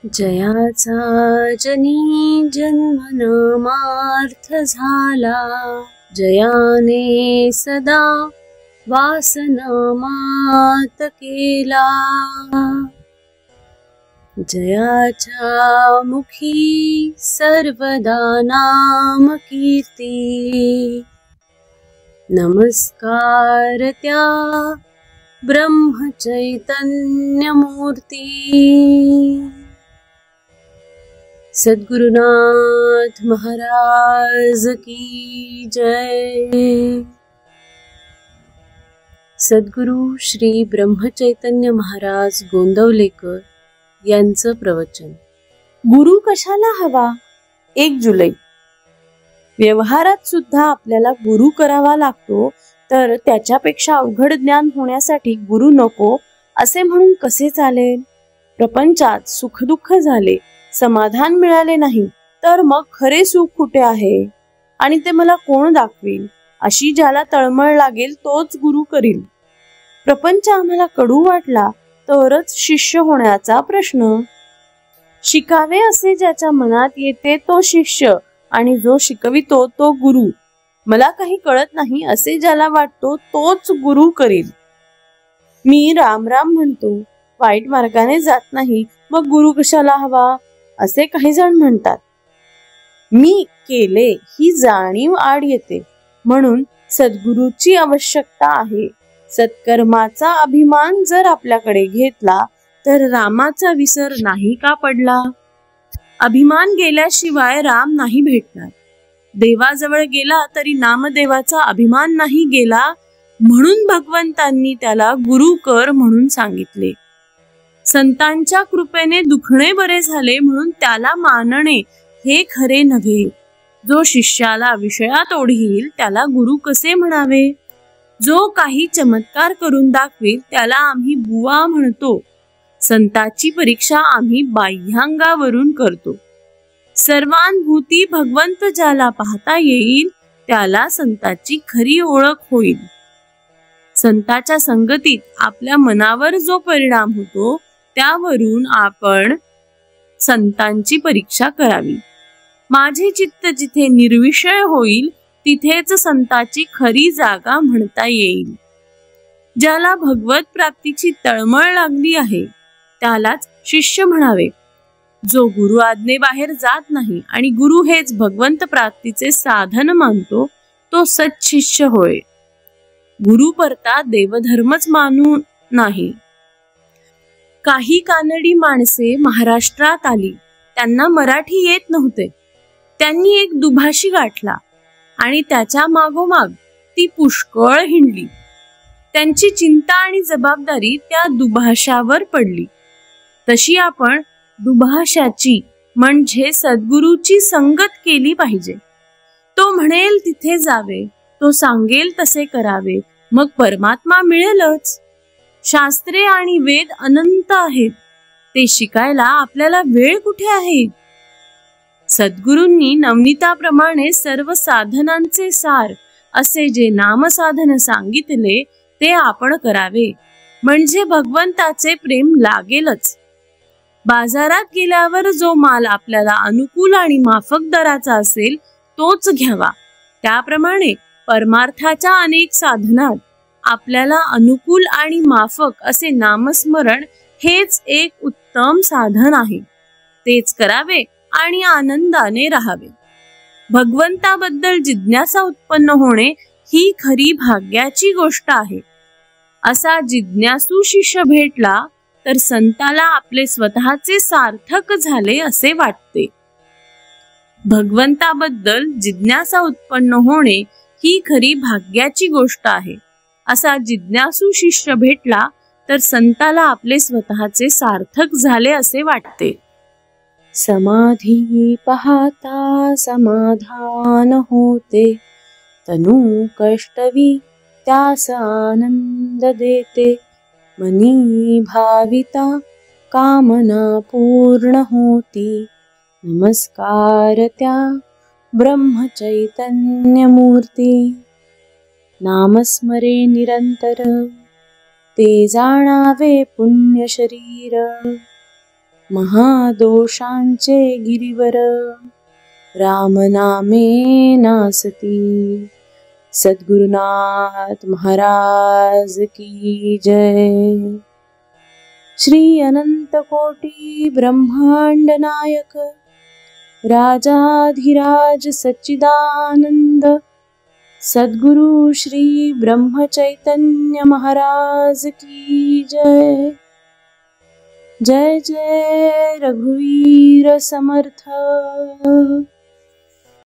जयाचा जनी जन्म नामार्थ झाला, जयाने सदा वासनामात केला। जयाच्या मुखी सर्वदा नाम कीर्ती, नमस्कार त्या ब्रह्म चैतन्य मूर्ती। सद्गुरुनाथ महाराज की जय। सद्गुरु श्री ब्रह्मचैतन्य महाराज गोंदवलेकर यांचं प्रवचन। गुरु कशाला हवा? 1 जुलै। व्यवहारात सुद्धा आपल्याला गुरु करावा लागतो, तर त्याच्यापेक्षा अवघड ज्ञान होण्यासाठी गुरु नको असे म्हणून कसे चालेल? प्रपंचात सुखदुःख झाले, समाधान मिळाले नाही, तर मग खरे सुख कुठे आहे आणि ते मला कोण दाखवेल? अशी ज्याला तळमळ लागेल तोच गुरु करील। प्रपंच आम्हाला कडू वाटला तरच शिष्य होण्याचा प्रश्न। शिकावे असे ज्याच्या मनात येते तो शिष्य, आणि जो शिकवितो तो गुरु। मला काही कळत नाही असे ज्याला वाटतो तोच गुरु करील। मी राम राम म्हणतो, वाईट मार्गाने जात नाही, मग गुरु कशाला हवा असे काही जण म्हणतात। मी केले ही जाणीव आड येते, म्हणून सद्गुरूची आवश्यकता आहे। सत्कर्माचा अभिमान जर आपल्याकडे घेतला तर रामाचा विसर नाही का पडला? अभिमान गेल्याशिवाय राम नाही भेटणार। देवाजवळ गेला तरी नामदेवाचा अभिमान नाही गेला, म्हणून भगवंतांनी त्याला गुरु कर म्हणून सांगितले। संतांच्या कृपेने दुखणे बरे झाले म्हणून त्याला मानणे हे खरे नव्हे। जो शिष्याला विषयात ओढील त्याला गुरु कसे म्हणावे? जो काही चमत्कार करून दाखवेल त्याला आम्ही बुवा म्हणतो। संताची परीक्षा आम्ही बाह्यांगावरून करतो। सर्वानुभूती भगवंत ज्याला पाहता येईल त्याला संताची खरी ओळख होईल। संताच्या संगतीत आपल्या मनावर जो परिणाम होतो त्यावरून आपण संतांची परीक्षा करावी। माझे चित्त जिथे निर्विषय होईल तिथेच संताची खरी जागा म्हणता येईल। ज्याला भगवत प्राप्तीची तळमळ लागली आहे त्यालाच शिष्य म्हणावे। जो गुरु आज्ञेबाहेर जात नाही आणि गुरु हेच भगवंत प्राप्तीचे साधन मानतो तो सच्शिष्य होय। गुरु परता देवधर्मच मानू नाही। काही कानडी माणसे महाराष्ट्रात आली, त्यांना मराठी येत नव्हते। त्यांनी एक दुभाषी गाठला आणि त्याच्या मागोमाग ती पुष्कळ हिंडली। त्यांची चिंता आणि जबाबदारी त्या दुभाषावर पडली। तशी आपण दुभाषाची म्हणजे सद्गुरूची संगत केली पाहिजे। तो म्हणेल तिथे जावे, तो सांगेल तसे करावे, मग परमात्मा मिळेलच। शास्त्रे आणि वेद अनंत आहेत, ते शिकायला आपल्याला वेळ कुठे आहे? सद्गुरूंनी नवनीताप्रमाणे सर्व साधनांचे सार असे जे नामसाधन सांगितले ते आपण करावे, म्हणजे भगवंताचे प्रेम लागेलच। बाजारात गेल्यावर जो माल आपल्याला अनुकूल आणि माफक दराचा असेल तोच घ्यावा। त्याप्रमाणे परमार्थाच्या अनेक साधनात आपल्याला अनुकूल आणि माफक असे नामस्मरण हेच एक उत्तम साधन आहे। तेच करावे आणि आनंदाने राहावे। भगवंताबद्दल जिज्ञासा उत्पन्न होणे ही खरी भाग्याची गोष्ट आहे। असा जिज्ञासू शिष्य भेटला तर संताला आपले स्वतःचे सार्थक झाले असे वाटते। भगवंताबद्दल जिज्ञासा उत्पन्न होणे ही खरी भाग्याची गोष्ट आहे। असा जिज्ञासू शिष्य भेटला तर संताला आपले स्वतःचे सार्थक झाले असे वाटते। समाधी पाहता समाधान होते, तनु कष्टवी त्यास आनंद देते। मनी भाविता कामना पूर्ण होती, नमस्कार त्या ब्रह्म चैतन्य मूर्ती। नामस्मरे निरंतर, ते जाणावे पुण्य शरीर। महादोषांचे गिरीवर रामनामे नासती। सद्गुरुनाथ महाराज की जय। श्री अनंत कोटी ब्रह्मांड नायक राजाधिराज सच्चिदानंद सद्गुरु श्री ब्रह्म चैतन्य महाराज की जय। जय जय रघुवीर समर्थ।